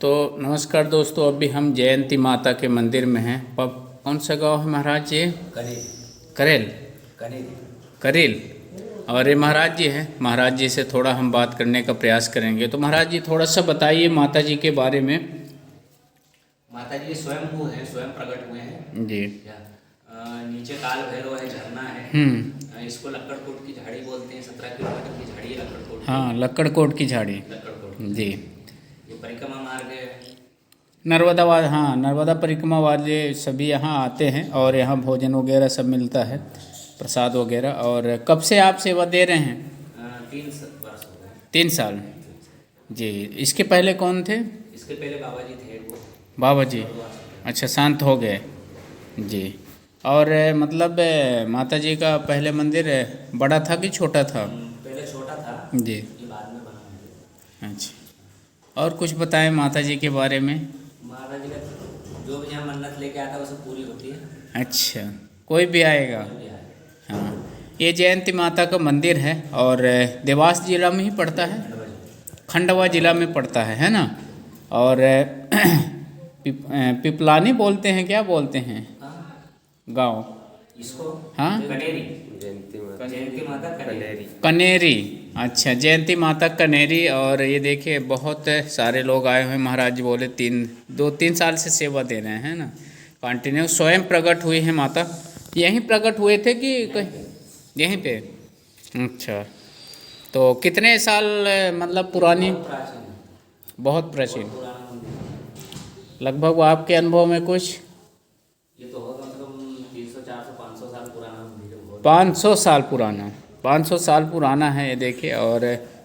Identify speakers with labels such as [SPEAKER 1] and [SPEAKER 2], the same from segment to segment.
[SPEAKER 1] तो नमस्कार दोस्तों, अभी हम जयंती माता के मंदिर में हैं। कौन सा गांव है महाराज जी? करेल करेल। और ये महाराज जी हैं। महाराज जी से थोड़ा हम बात करने का प्रयास करेंगे। तो महाराज जी थोड़ा सा बताइए माता जी के बारे में।
[SPEAKER 2] माता जी स्वयं भू हैं, स्वयं प्रकट हुए हैं
[SPEAKER 1] जी।
[SPEAKER 2] नीचे काल भैरव है, झरना है। इसको लक्कड़कोट की झाड़ी बोलते हैं। 17 किलोमीटर की झाड़ी है लक्कड़कोट।
[SPEAKER 1] हाँ, लक्कड़कोट की झाड़ी।
[SPEAKER 2] लक्कड़कोट
[SPEAKER 1] जी।
[SPEAKER 2] ये परिक्रमा मार्ग है।
[SPEAKER 1] नर्मदावाद, हाँ, नर्मदा परिक्रमा वाले सभी यहाँ आते हैं और यहाँ भोजन वगैरह सब मिलता है, प्रसाद वगैरह। और कब से आप सेवा दे रहे हैं?
[SPEAKER 2] 3 वर्ष हो गए।
[SPEAKER 1] 3 साल। जी। इसके पहले कौन थे?
[SPEAKER 2] इसके पहले बाबा जी थे वो।
[SPEAKER 1] बाबा जी। अच्छा, शांत हो गए। जी। और मतलब माता जी का पहले मंदिर बड़ा था कि छोटा था?
[SPEAKER 2] पहले छोटा था
[SPEAKER 1] जी।
[SPEAKER 2] ये बाद में बना मंदिर।
[SPEAKER 1] अच्छा, और कुछ बताएं माता जी के बारे में।
[SPEAKER 2] माता जी का जो भी यहाँ मन्नत लेके आता है वो सब पूरी होती है।
[SPEAKER 1] अच्छा, कोई भी आएगा।
[SPEAKER 2] कोई भी आए।
[SPEAKER 1] हाँ, ये जयंती माता का मंदिर है और देवास जिला में ही पड़ता है, खंडवा जिला में पड़ता है ना। और पिपलानी बोलते हैं, क्या बोलते हैं गांव
[SPEAKER 2] इसको?
[SPEAKER 1] हाँ,
[SPEAKER 2] कनेरी। जयंती माता कनेरी।
[SPEAKER 1] कनेरी। अच्छा, जयंती माता कनेरी। और ये देखिए बहुत सारे लोग आए हुए। महाराज जी बोले 2-3 साल से सेवा दे रहे हैं ना, कंटिन्यू। स्वयं प्रकट हुई है माता। यहीं प्रकट हुए थे कि यहीं पे? अच्छा, तो कितने साल मतलब पुरानी?
[SPEAKER 2] प्राचीन है।
[SPEAKER 1] बहुत प्राचीन।
[SPEAKER 2] पुराना मंदिर।
[SPEAKER 1] लगभग आपके अनुभव में कुछ
[SPEAKER 2] ये तो होगा मतलब 300, 400, 500 साल पुराना मंदिर है।
[SPEAKER 1] 500 साल पुराना। 500 साल पुराना है ये देखिए। और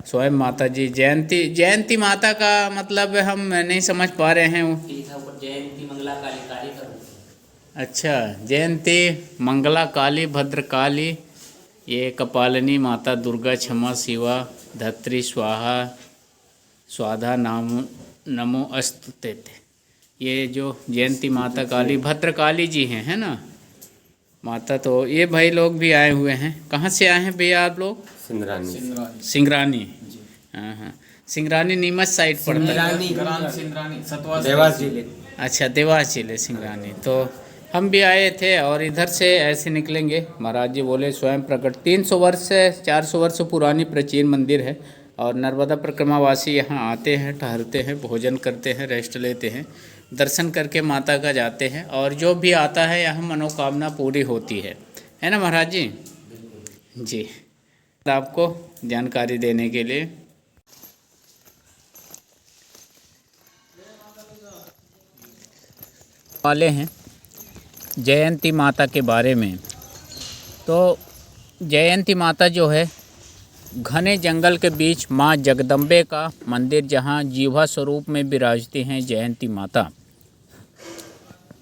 [SPEAKER 1] स्वयं माता जी जयंती माता का मतलब हम नहीं समझ पा रहे हैं।
[SPEAKER 2] लिखा ऊपर जयंती मंगला काली, काली का रूप।
[SPEAKER 1] अच्छा, जयंती मंगला काली भद्रकाली, ये कपालिनी माता दुर्गा क्षमा शिवा धत्री स्वाहा स्वाधा नमो अस्तुते। ये जो जयंती माता काली भद्रकाली जी हैं, है ना माता। तो ये भाई लोग भी आए हुए हैं। कहाँ से आए हैं भैया आप लोग? सिंगरानी। हाँ हाँ, सिंगरानी नीमच साइड पड़ता है।
[SPEAKER 3] देवास जिले।
[SPEAKER 1] अच्छा, देवास जिले सिंगरानी। तो हम भी आए थे और इधर से ऐसे निकलेंगे। महाराज जी बोले स्वयं प्रकट 300 वर्ष से 400 वर्ष पुरानी प्राचीन मंदिर है। और नर्मदा परिक्रमावासी यहाँ आते हैं, ठहरते हैं, भोजन करते हैं, रेस्ट लेते हैं, दर्शन करके माता का जाते हैं। और जो भी आता है यहाँ मनोकामना पूरी होती है ना महाराज जी? जी, आपको जानकारी देने के लिए। वाले हैं जयंती माता के बारे में। तो जयंती माता जो है घने जंगल के बीच माँ जगदम्बे का मंदिर, जहाँ जीवा स्वरूप में विराजती हैं जयंती माता।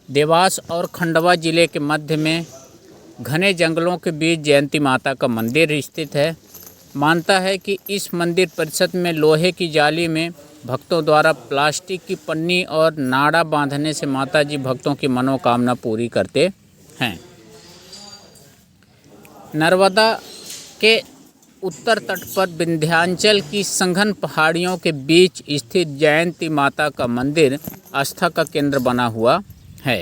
[SPEAKER 1] देवास और खंडवा जिले के मध्य में घने जंगलों के बीच जयंती माता का मंदिर स्थित है। मानता है कि इस मंदिर परिसर में लोहे की जाली में भक्तों द्वारा प्लास्टिक की पन्नी और नाड़ा बांधने से माता जी भक्तों की मनोकामना पूरी करते हैं। नर्मदा के उत्तर तट पर विंध्याचल की सघन पहाड़ियों के बीच स्थित जयंती माता का मंदिर आस्था का केंद्र बना हुआ है।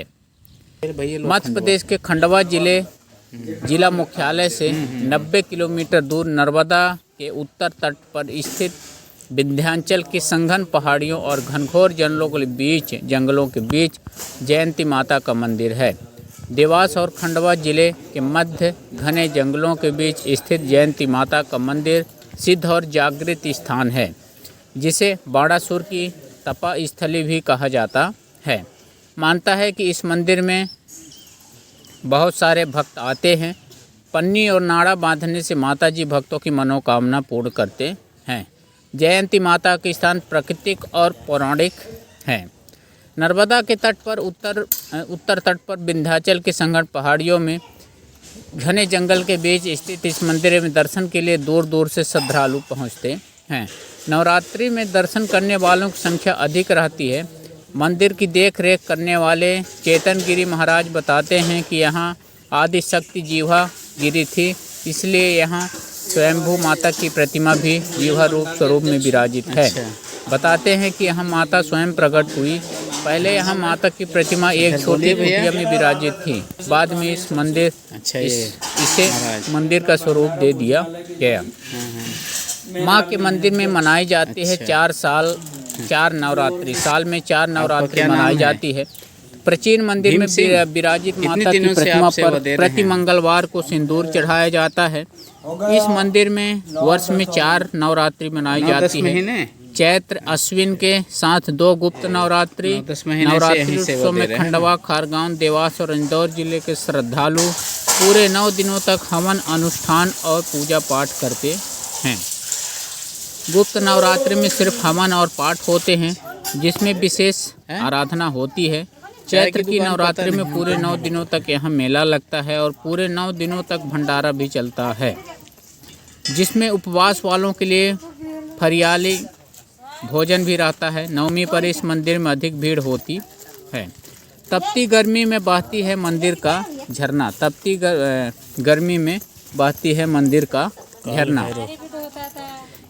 [SPEAKER 1] मध्य प्रदेश के खंडवा जिला मुख्यालय से 90 किलोमीटर दूर नर्मदा के उत्तर तट पर स्थित विंध्याचल की सघन पहाड़ियों और घनघोर जंगलों के बीच जयंती माता का मंदिर है। देवास और खंडवा जिले के मध्य घने जंगलों के बीच स्थित जयंती माता का मंदिर सिद्ध और जागृत स्थान है, जिसे बाणासुर की तपा स्थली भी कहा जाता है। मानता है कि इस मंदिर में बहुत सारे भक्त आते हैं। पन्नी और नाड़ा बांधने से माता जी भक्तों की मनोकामना पूर्ण करते हैं। जयंती माता के स्थान प्राकृतिक और पौराणिक हैं। नर्मदा के तट पर उत्तर तट पर विंध्याचल के सघन पहाड़ियों में घने जंगल के बीच स्थित इस मंदिर में दर्शन के लिए दूर दूर से श्रद्धालु पहुंचते हैं। नवरात्रि में दर्शन करने वालों की संख्या अधिक रहती है। मंदिर की देख रेख करने वाले चेतन गिरी महाराज बताते हैं कि यहाँ आदि शक्ति जीवा गिरी थी, इसलिए यहाँ स्वयंभू माता की प्रतिमा भी जीवा रूप स्वरूप में विराजित है। बताते हैं कि यहाँ माता स्वयं प्रकट हुई। पहले यहाँ माता की प्रतिमा एक छोटी कुटिया में विराजित थी। बाद में इस मंदिर इसे मंदिर का स्वरूप दे दिया गया। माँ के मंदिर में मनाई जाती है 4 नवरात्रि। साल में 4 नवरात्रि मनाई जाती है। प्राचीन मंदिर में विराजित माता की प्रतिमा पर प्रति मंगलवार को सिंदूर चढ़ाया जाता है। इस मंदिर में वर्ष में 4 नवरात्रि मनाई जाती है। चैत्र अश्विन के साथ 2 गुप्त नवरात्रि उत्सव में खंडवा, खारगांव, देवास और इंदौर जिले के श्रद्धालु पूरे 9 दिनों तक हवन अनुष्ठान और पूजा पाठ करते हैं। गुप्त नवरात्रि में सिर्फ हवन और पाठ होते हैं, जिसमें विशेष आराधना होती है। चैत्र की नवरात्रि में पूरे 9 दिनों तक यहाँ मेला लगता है और पूरे 9 दिनों तक भंडारा भी चलता है, जिसमें उपवास वालों के लिए फरियाली भोजन भी रहता है। नवमी पर इस मंदिर में अधिक भीड़ होती है। तपती गर्मी में बहती है मंदिर का झरना। तपती गर्मी में बहती है मंदिर का झरना।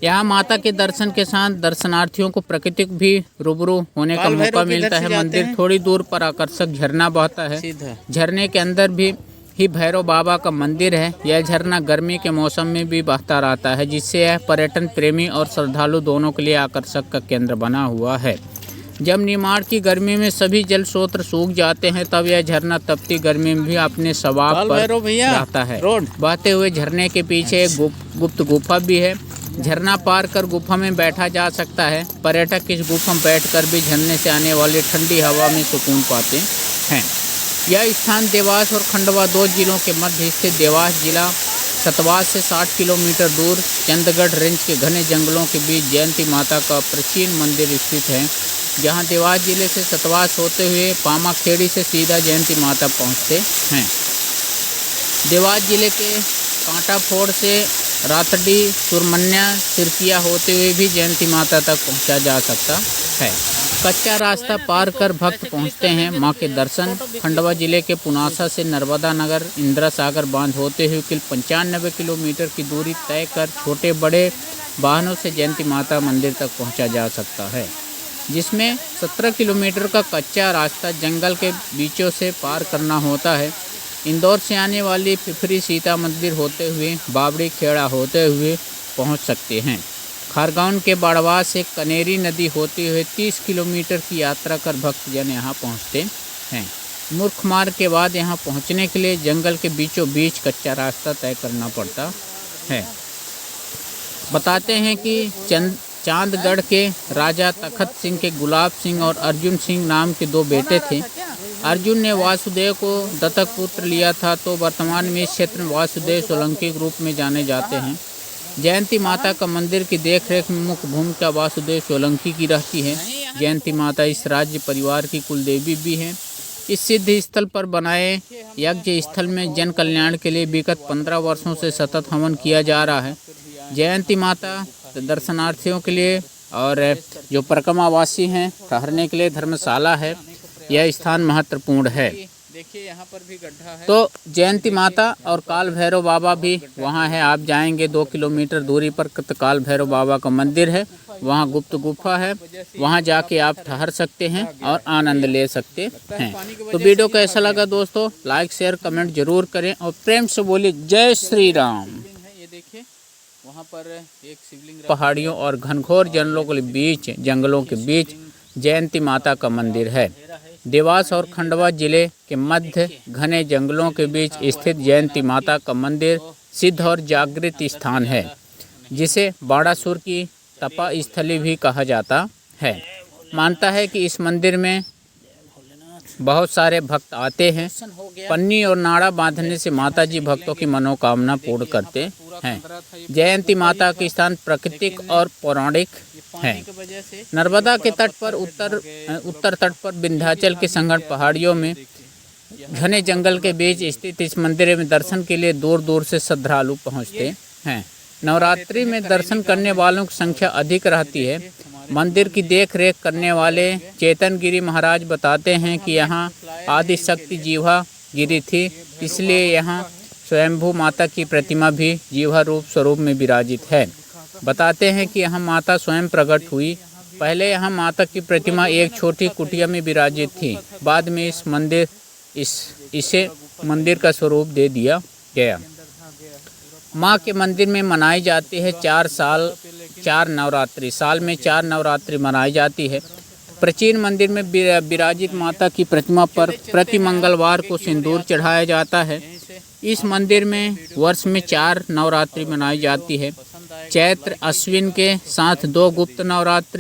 [SPEAKER 1] यहाँ माता के दर्शन के साथ दर्शनार्थियों को प्राकृतिक भी रूबरू होने का मौका मिलता है। मंदिर थोड़ी दूर पर आकर्षक झरना बहता है। झरने के अंदर भी ही भैरव बाबा का मंदिर है। यह झरना गर्मी के मौसम में भी बहता रहता है, जिससे यह पर्यटन प्रेमी और श्रद्धालु दोनों के लिए आकर्षक का केंद्र बना हुआ है। जब निर्माण की गर्मी में सभी जल स्रोत सूख जाते हैं, तब यह झरना तपती गर्मी में भी अपने स्वभाव पर रहता है। बहते हुए झरने के पीछे एक गुप्त गुफा भी है। झरना पार कर गुफा में बैठा जा सकता है। पर्यटक इस गुफा में बैठकर भी झरने से आने वाली ठंडी हवा में सुकून पाते हैं। यह स्थान देवास और खंडवा 2 जिलों के मध्य स्थित देवास जिला सतवास से 60 किलोमीटर दूर चंदगढ़ रेंज के घने जंगलों के बीच जयंती माता का प्राचीन मंदिर स्थित है, जहां देवास जिले से सतवास होते हुए पामाखेड़ी से सीधा जयंती माता पहुंचते हैं। देवास जिले के कांटाफोड़ से रातड़ी, सुरमन्या, सिरकिया होते हुए भी जयंती माता तक पहुंचा जा सकता है। कच्चा रास्ता पार कर भक्त पहुंचते हैं मां के दर्शन। खंडवा जिले के पुनासा से नर्मदा नगर इंदिरा सागर बांध होते हुए कुल 95 किलोमीटर की दूरी तय कर छोटे बड़े वाहनों से जयंती माता मंदिर तक पहुंचा जा सकता है, जिसमें 17 किलोमीटर का कच्चा रास्ता जंगल के बीचों से पार करना होता है। इंदौर से आने वाली पिपरी सीता मंदिर होते हुए बाबड़ी खेड़ा होते हुए पहुंच सकते हैं। खारगांव के बाड़वा से कनेरी नदी होते हुए 30 किलोमीटर की यात्रा कर भक्तजन यहाँ पहुँचते हैं। मुख्य मार्ग के बाद यहाँ पहुँचने के लिए जंगल के बीचों बीच कच्चा रास्ता तय करना पड़ता है। बताते हैं कि चांदगढ़ के राजा तखत सिंह के गुलाब सिंह और अर्जुन सिंह नाम के 2 बेटे थे। अर्जुन ने वासुदेव को दत्तक पुत्र लिया था, तो वर्तमान में इस क्षेत्र में वासुदेव सोलंकी के रूप में जाने जाते हैं। जयंती माता का मंदिर की देखरेख में मुख्य भूमिका वासुदेव सोलंकी की रहती है। जयंती माता इस राज्य परिवार की कुलदेवी भी हैं। इस सिद्ध स्थल पर बनाए यज्ञ स्थल में जन कल्याण के लिए विगत 15 वर्षों से सतत हवन किया जा रहा है। जयंती माता दर्शनार्थियों के लिए और जो परिक्रमावासी हैं ठहरने के लिए धर्मशाला है। यह स्थान महत्वपूर्ण है। देखिए यहाँ पर भी गड्ढा है। तो जयंती माता और काल भैरव बाबा भी वहाँ है। आप जाएंगे 2 किलोमीटर दूरी पर काल भैरव बाबा का मंदिर है। वहाँ गुप्त गुफा है, वहाँ जाके आप ठहर सकते हैं और आनंद ले सकते हैं। तो वीडियो कैसा लगा दोस्तों, लाइक शेयर कमेंट जरूर करें और प्रेम से बोलिए जय श्री राम। ये देखिए वहाँ पर एक शिवलिंग, पहाड़ियों और घनघोर जंगलों के बीच जयंती माता का मंदिर है। देवास और खंडवा जिले के मध्य घने जंगलों के बीच स्थित जयंती माता का मंदिर सिद्ध और जागृत स्थान है, जिसे बाड़ासुर की तपा स्थली भी कहा जाता है। मानता है कि इस मंदिर में बहुत सारे भक्त आते हैं। पन्नी और नाड़ा बांधने से माता जी भक्तों की मनोकामना पूर्ण करते हैं। जयंती माता के स्थान प्राकृतिक और पौराणिक है। नर्मदा के तट पर उत्तर तट पर विंध्याचल के संगम पहाड़ियों में घने जंगल के बीच स्थित इस मंदिर में दर्शन के लिए दूर दूर से श्रद्धालु पहुंचते हैं। नवरात्रि में दर्शन करने वालों की संख्या अधिक रहती है। मंदिर की देख रेख करने वाले चेतनगिरी महाराज बताते हैं कि यहाँ आदि शक्ति जीवा गिरी थी, इसलिए यहाँ स्वयंभू माता की प्रतिमा भी जीवा रूप स्वरूप में विराजित है। बताते हैं कि यहाँ माता स्वयं प्रकट हुई। पहले यहाँ माता की प्रतिमा एक छोटी कुटिया में विराजित थी। बाद में इसे मंदिर का स्वरूप दे दिया गया। माँ के मंदिर में मनाई जाती है 4 नवरात्रि। साल में 4 नवरात्रि मनाई जाती है। प्राचीन मंदिर में विराजित माता की प्रतिमा पर प्रति मंगलवार को सिंदूर चढ़ाया जाता है। इस मंदिर में वर्ष में 4 नवरात्रि मनाई जाती है। चैत्र अश्विन के साथ 2 गुप्त नवरात्रि